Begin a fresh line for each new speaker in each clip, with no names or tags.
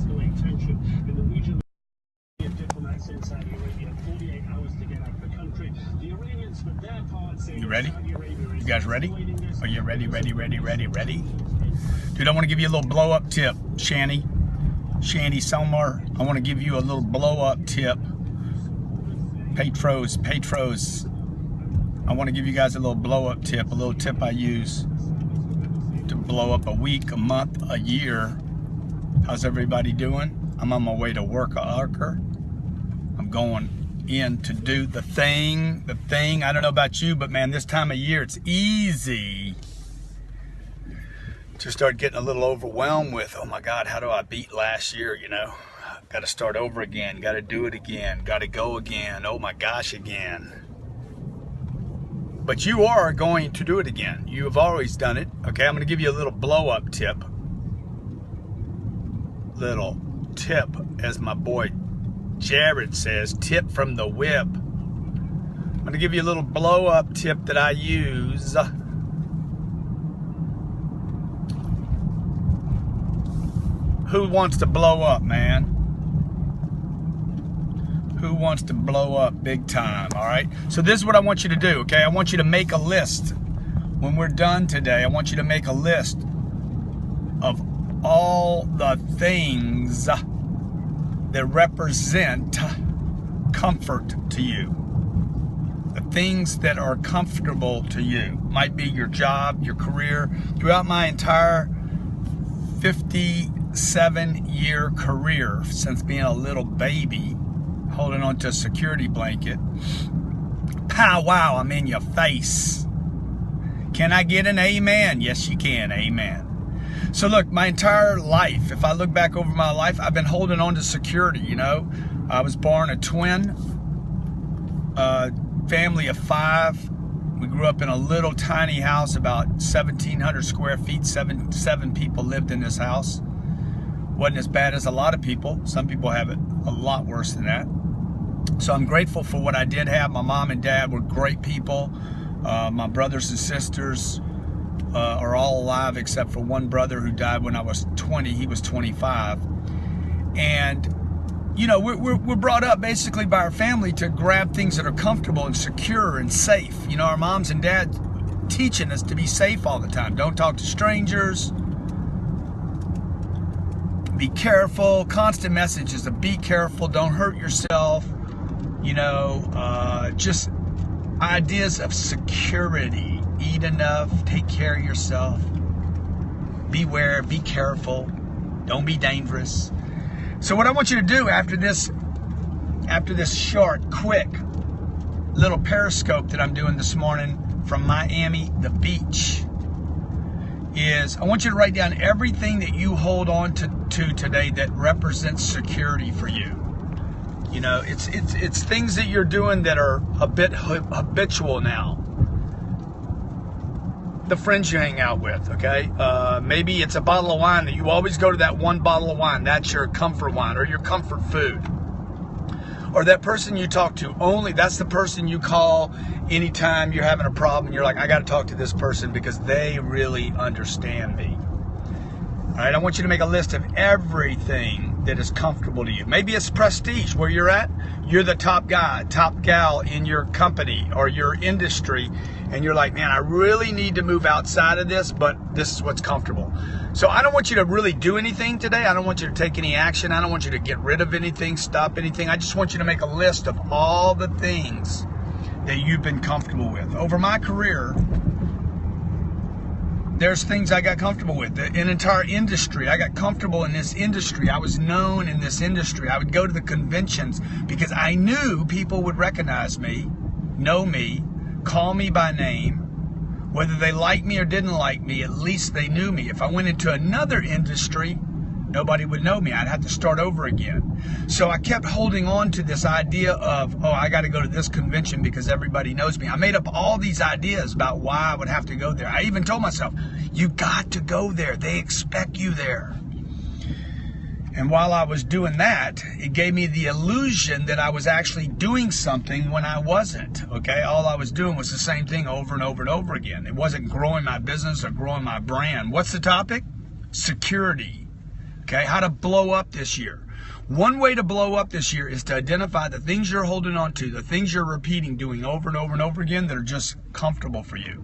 escalate tension in the region. Diplomats in Saudi Arabia had 48 hours to get out of the country. The Iranians, for their part, say
you ready?
Saudi Arabia is
you guys ready? Are you ready? Ready? Dude, I want to give you a little blow-up tip, Shanny Somar. I want to give you a little blow-up tip. Petros. I want to give you guys a little blow-up tip, a little tip I use to blow up a week, a month, a year. How's everybody doing? I'm on my way to work I'm going in to do the thing. I don't know about you, but man, this time of year, it's easy to start getting a little overwhelmed with, oh my God, how do I beat last year, you know? Got to start over again, got to do it again, got to go again, oh my gosh, again. But you are going to do it again. You have always done it. Okay, I'm going to give you a little blow-up tip. Little tip, as my boy Jared says, tip from the whip. I'm going to give you a little blow-up tip that I use. Who wants to blow up, man? Who wants to blow up big time, all right? So this is what I want you to do, okay? I want you to make a list. When we're done today, I want you to make a list of all the things that represent comfort to you. The things that are comfortable to you. Might be your job, your career. Throughout my entire 57-year career, since being a little baby, holding on to a security blanket, pow wow, I'm in your face. Can I get an amen? Yes, you can, amen. So look, my entire life, if I look back over my life, I've been holding on to security, you know. I was born a twin, family of 5. We grew up in a little tiny house, about 1,700 square feet. Seven people lived in this house. Wasn't as bad as a lot of people. Some people have it a lot worse than that. So I'm grateful for what I did have. My mom and dad were great people. My brothers and sisters are all alive except for one brother who died when I was 20. He was 25. And, you know, we're brought up basically by our family to grab things that are comfortable and secure and safe. You know, our moms and dads teaching us to be safe all the time. Don't talk to strangers. Be careful. Constant messages of be careful. Don't hurt yourself. You know, just ideas of security. Eat enough, take care of yourself, beware, be careful, don't be dangerous. So what I want you to do after this short, quick little Periscope that I'm doing this morning from Miami, the beach, is I want you to write down everything that you hold on to today that represents security for you. You know, it's things that you're doing that are a bit habitual now. The friends you hang out with, okay? Maybe it's a bottle of wine that you always go to, that one bottle of wine. That's your comfort wine or your comfort food. Or that person you talk to only, that's the person you call anytime you're having a problem. You're like, I got to talk to this person because they really understand me. All right, I want you to make a list of everything that is comfortable to you. Maybe it's prestige where you're at. You're the top guy, top gal in your company or your industry. And you're like, man, I really need to move outside of this, but this is what's comfortable. So I don't want you to really do anything today. I don't want you to take any action. I don't want you to get rid of anything, stop anything. I just want you to make a list of all the things that you've been comfortable with. Over my career, there's things I got comfortable with. An entire industry. I got comfortable in this industry. I was known in this industry. I would go to the conventions because I knew people would recognize me, know me, call me by name. Whether they liked me or didn't like me, at least they knew me. If I went into another industry, nobody would know me. I'd have to start over again. So I kept holding on to this idea of, oh, I got to go to this convention because everybody knows me. I made up all these ideas about why I would have to go there. I even told myself, you got to go there. They expect you there. And while I was doing that, it gave me the illusion that I was actually doing something when I wasn't, okay? All I was doing was the same thing over and over and over again. It wasn't growing my business or growing my brand. What's the topic? Security. Okay, how to blow up this year. One way to blow up this year is to identify the things you're holding on to, the things you're repeating, doing over and over and over again that are just comfortable for you.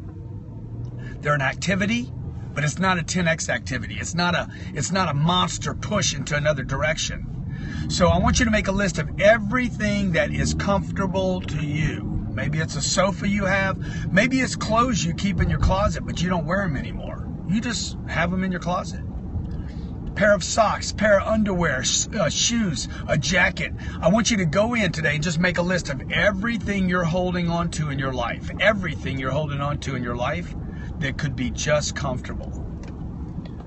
They're an activity, but it's not a 10x activity. It's not a monster push into another direction. So I want you to make a list of everything that is comfortable to you. Maybe it's a sofa you have. Maybe it's clothes you keep in your closet, but you don't wear them anymore. You just have them in your closet. Pair of socks, pair of underwear, shoes, a jacket. I want you to go in today and just make a list of everything you're holding on to in your life. Everything you're holding on to in your life that could be just comfortable.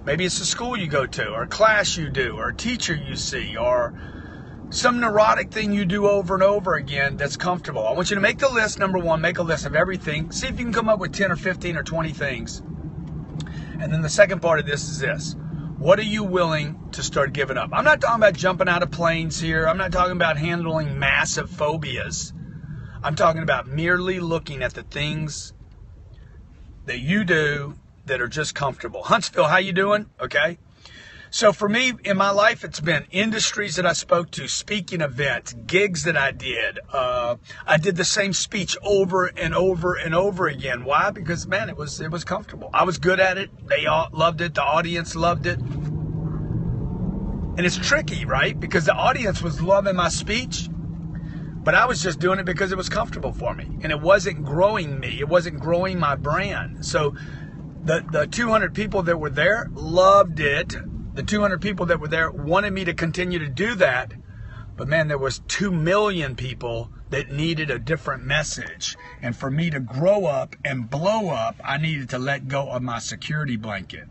Maybe it's a school you go to, or a class you do, or a teacher you see, or some neurotic thing you do over and over again that's comfortable. I want you to make the list. Number one, make a list of everything. See if you can come up with 10 or 15 or 20 things. And then the second part of this is this. What are you willing to start giving up? I'm not talking about jumping out of planes here. I'm not talking about handling massive phobias. I'm talking about merely looking at the things that you do that are just comfortable. Huntsville, how you doing? Okay. So for me, in my life, it's been industries that I spoke to, speaking events, gigs that I did. I did the same speech over and over and over again. Why? Because, man, it was comfortable. I was good at it. They all loved it. The audience loved it. And it's tricky, right? Because the audience was loving my speech, but I was just doing it because it was comfortable for me. And it wasn't growing me. It wasn't growing my brand. So the 200 people that were there loved it. The 200 people that were there wanted me to continue to do that. But man, there was 2 million people that needed a different message. And for me to grow up and blow up, I needed to let go of my security blanket.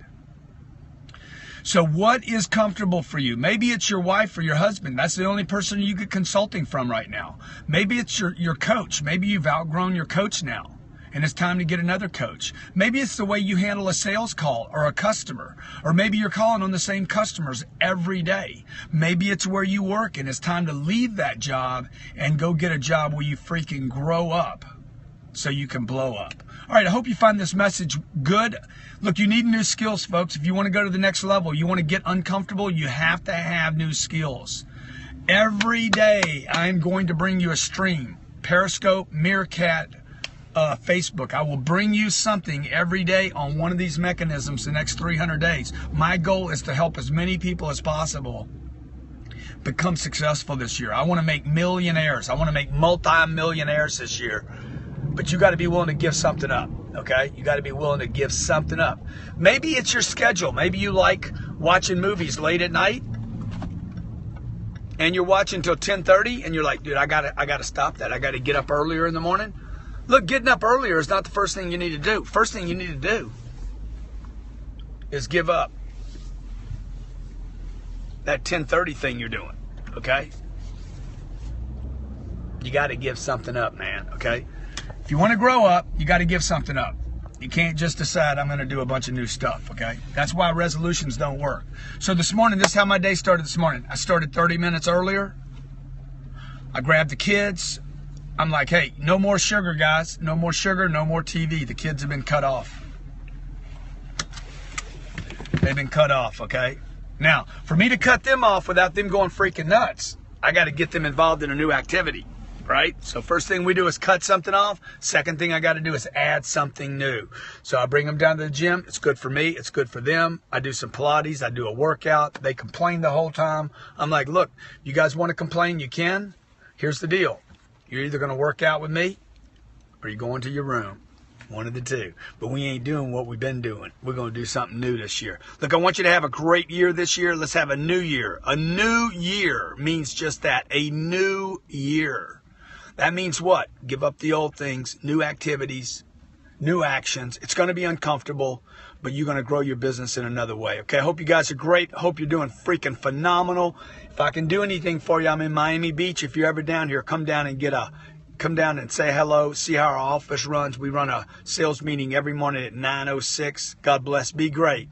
So what is comfortable for you? Maybe it's your wife or your husband. That's the only person you get consulting from right now. Maybe it's your coach. Maybe you've outgrown your coach now, and it's time to get another coach. Maybe it's the way you handle a sales call or a customer. Or maybe you're calling on the same customers every day. Maybe it's where you work and it's time to leave that job and go get a job where you freaking grow up so you can blow up. All right, I hope you find this message good. Look, you need new skills, folks. If you want to go to the next level, you want to get uncomfortable, you have to have new skills. Every day, I'm going to bring you a stream. Periscope, Meerkat, Facebook. I will bring you something every day on one of these mechanisms the next 300 days. My goal is to help as many people as possible become successful this year. I want to make millionaires. I want to make multi-millionaires this year. But you got to be willing to give something up, okay? You got to be willing to give something up. Maybe it's your schedule. Maybe you like watching movies late at night and you're watching till 10:30 and you're like, dude, I got to stop that. I got to get up earlier in the morning. Look, getting up earlier is not the first thing you need to do. First thing you need to do is give up that 10:30 thing you're doing, okay? You got to give something up, man, okay? If you want to grow up, you got to give something up. You can't just decide I'm going to do a bunch of new stuff, okay? That's why resolutions don't work. So this morning, this is how my day started this morning. I started 30 minutes earlier. I grabbed the kids. I'm like, hey, no more sugar, guys. No more sugar, no more TV. The kids have been cut off. They've been cut off, okay? Now, for me to cut them off without them going freaking nuts, I got to get them involved in a new activity, right? So first thing we do is cut something off. Second thing I got to do is add something new. So I bring them down to the gym. It's good for me. It's good for them. I do some Pilates. I do a workout. They complain the whole time. I'm like, look, you guys want to complain? You can. Here's the deal. You're either going to work out with me or you're going to your room. One of the two. But we ain't doing what we've been doing. We're going to do something new this year. Look, I want you to have a great year this year. Let's have a new year. A new year means just that. A new year. That means what? Give up the old things, new activities, new actions. It's going to be uncomfortable, but you're going to grow your business in another way. Okay, I hope you guys are great. I hope you're doing freaking phenomenal. If I can do anything for you, I'm in Miami Beach. If you're ever down here, come down and say hello, see how our office runs. We run a sales meeting every morning at 9:06. God bless. Be great.